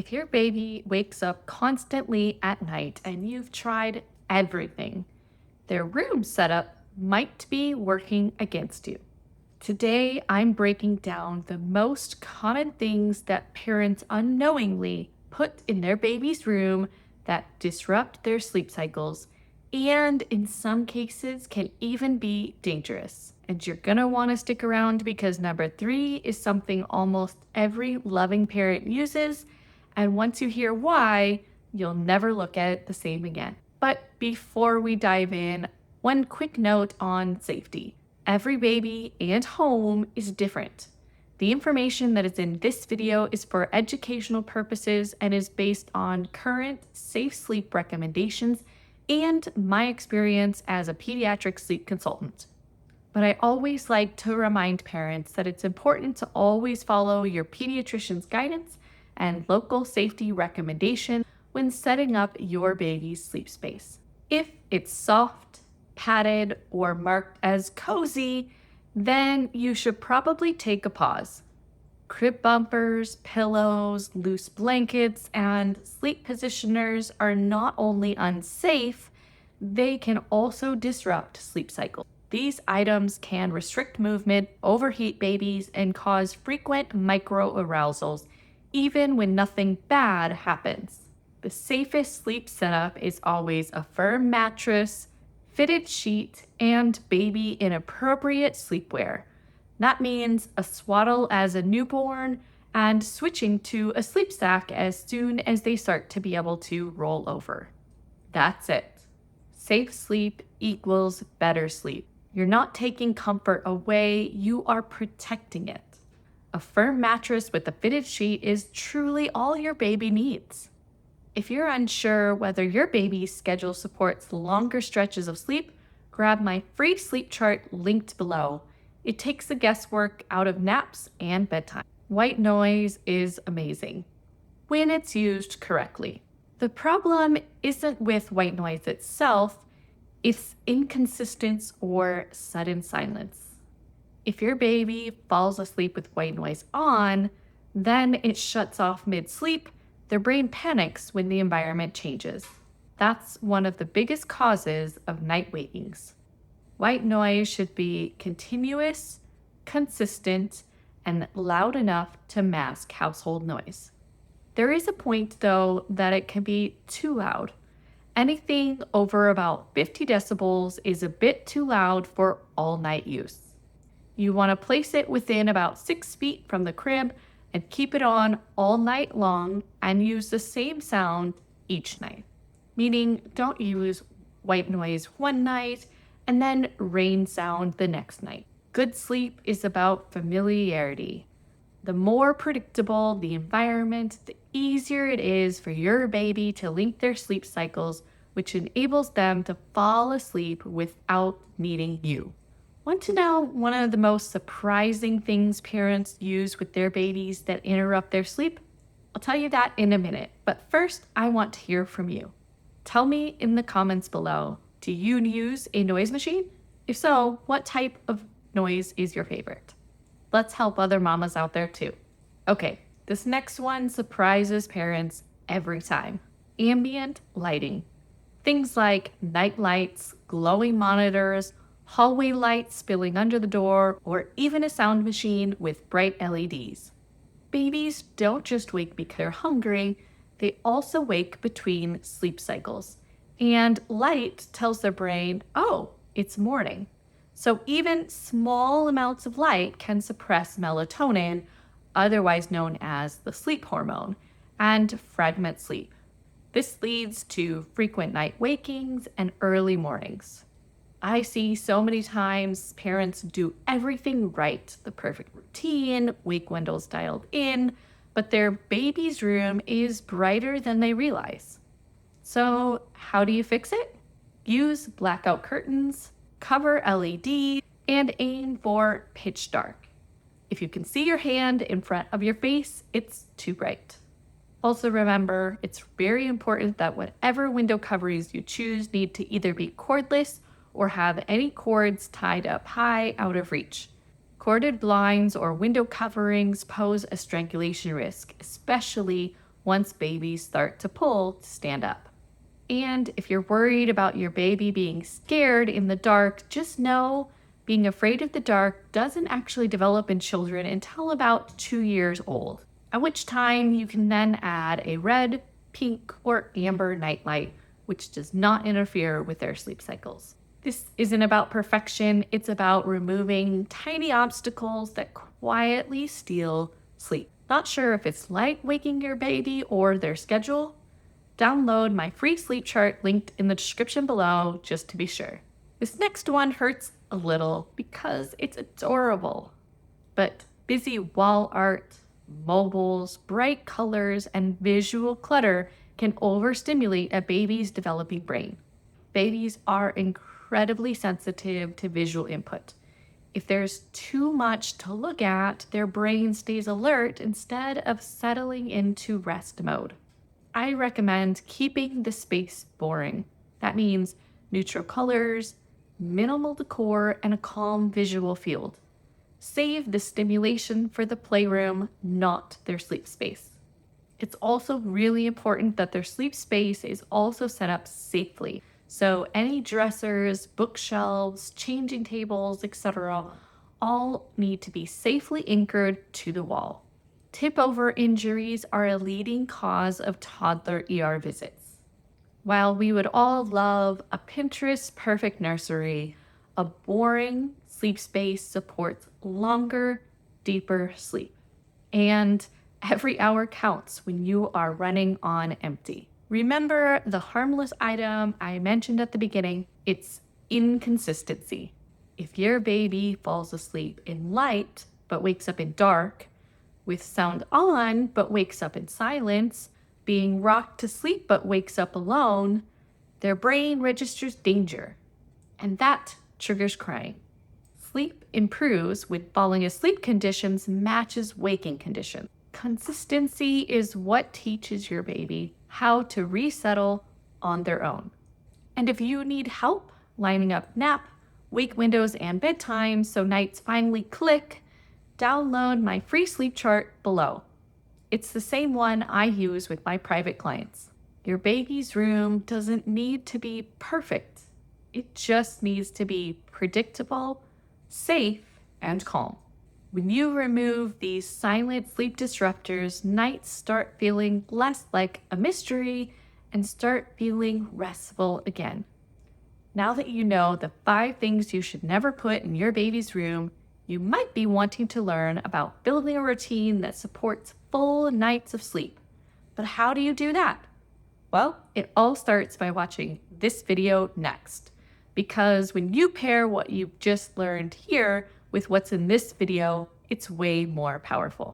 If your baby wakes up constantly at night and you've tried everything, their room setup might be working against you. Today, I'm breaking down the most common things that parents unknowingly put in their baby's room that disrupt their sleep cycles and, in some cases, can even be dangerous. And you're going to want to stick around because number three is something almost every loving parent uses. And once you hear why, you'll never look at it the same again. But before we dive in, one quick note on safety. Every baby and home is different. The information that is in this video is for educational purposes and is based on current safe sleep recommendations and my experience as a pediatric sleep consultant. But I always like to remind parents that it's important to always follow your pediatrician's guidance and local safety recommendation when setting up your baby's sleep space. If it's soft, padded, or marked as cozy, then you should probably take a pause. Crib bumpers, pillows, loose blankets, and sleep positioners are not only unsafe, they can also disrupt sleep cycles. These items can restrict movement, overheat babies, and cause frequent microarousals, even when nothing bad happens. The safest sleep setup is always a firm mattress, fitted sheet, and baby in appropriate sleepwear. That means a swaddle as a newborn and switching to a sleep sack as soon as they start to be able to roll over. That's it. Safe sleep equals better sleep. You're not taking comfort away, you are protecting it. A firm mattress with a fitted sheet is truly all your baby needs. If you're unsure whether your baby's schedule supports longer stretches of sleep, grab my free sleep chart linked below. It takes the guesswork out of naps and bedtime. White noise is amazing when it's used correctly. The problem isn't with white noise itself, it's inconsistent or sudden silence. If your baby falls asleep with white noise on, then it shuts off mid-sleep. Their brain panics when the environment changes. That's one of the biggest causes of night wakings. White noise should be continuous, consistent, and loud enough to mask household noise. There is a point, though, that it can be too loud. Anything over about 50 decibels is a bit too loud for all-night use. You want to place it within about 6 feet from the crib and keep it on all night long and use the same sound each night. Meaning, don't use white noise one night and then rain sound the next night. Good sleep is about familiarity. The more predictable the environment, the easier it is for your baby to link their sleep cycles, which enables them to fall asleep without needing you. Want to know one of the most surprising things parents use with their babies that interrupt their sleep? I'll tell you that in a minute, but first I want to hear from you. Tell me in the comments below, do you use a noise machine? If so, what type of noise is your favorite? Let's help other mamas out there too. Okay, this next one surprises parents every time. Ambient lighting. Things like night lights, glowing monitors, hallway lights spilling under the door, or even a sound machine with bright LEDs. Babies don't just wake because they're hungry, they also wake between sleep cycles. And light tells their brain, oh, it's morning. So even small amounts of light can suppress melatonin, otherwise known as the sleep hormone, and fragment sleep. This leads to frequent night wakings and early mornings. I see so many times parents do everything right, the perfect routine, wake windows dialed in, but their baby's room is brighter than they realize. So how do you fix it? Use blackout curtains, cover LED, and aim for pitch dark. If you can see your hand in front of your face, it's too bright. Also remember, it's very important that whatever window coverings you choose need to either be cordless or have any cords tied up high out of reach. Corded blinds or window coverings pose a strangulation risk, especially once babies start to pull to stand up. And if you're worried about your baby being scared in the dark, just know being afraid of the dark doesn't actually develop in children until about 2 years old, at which time you can then add a red, pink, or amber nightlight, which does not interfere with their sleep cycles. This isn't about perfection, it's about removing tiny obstacles that quietly steal sleep. Not sure if it's like waking your baby or their schedule? Download my free sleep chart linked in the description below just to be sure. This next one hurts a little because it's adorable. But busy wall art, mobiles, bright colors, and visual clutter can overstimulate a baby's developing brain. Babies are incredibly sensitive to visual input. If there's too much to look at, their brain stays alert instead of settling into rest mode. I recommend keeping the space boring. That means neutral colors, minimal decor, and a calm visual field. Save the stimulation for the playroom, not their sleep space. It's also really important that their sleep space is also set up safely. So any dressers, bookshelves, changing tables, etc., all need to be safely anchored to the wall. Tip-over injuries are a leading cause of toddler ER visits. While we would all love a Pinterest perfect nursery, a boring sleep space supports longer, deeper sleep. And every hour counts when you are running on empty. Remember the harmless item I mentioned at the beginning? It's inconsistency. If your baby falls asleep in light but wakes up in dark, with sound on but wakes up in silence, being rocked to sleep but wakes up alone, their brain registers danger, and that triggers crying. Sleep improves when falling asleep conditions matches waking conditions. Consistency is what teaches your baby how to resettle on their own. And if you need help lining up nap, wake windows, and bedtime so nights finally click, download my free sleep chart below. It's the same one I use with my private clients. Your baby's room doesn't need to be perfect. It just needs to be predictable, safe, and calm. When you remove these silent sleep disruptors, nights start feeling less like a mystery and start feeling restful again. Now that you know the 5 things you should never put in your baby's room, you might be wanting to learn about building a routine that supports full nights of sleep. But how do you do that? Well, it all starts by watching this video next. Because when you pair what you've just learned here with what's in this video, it's way more powerful.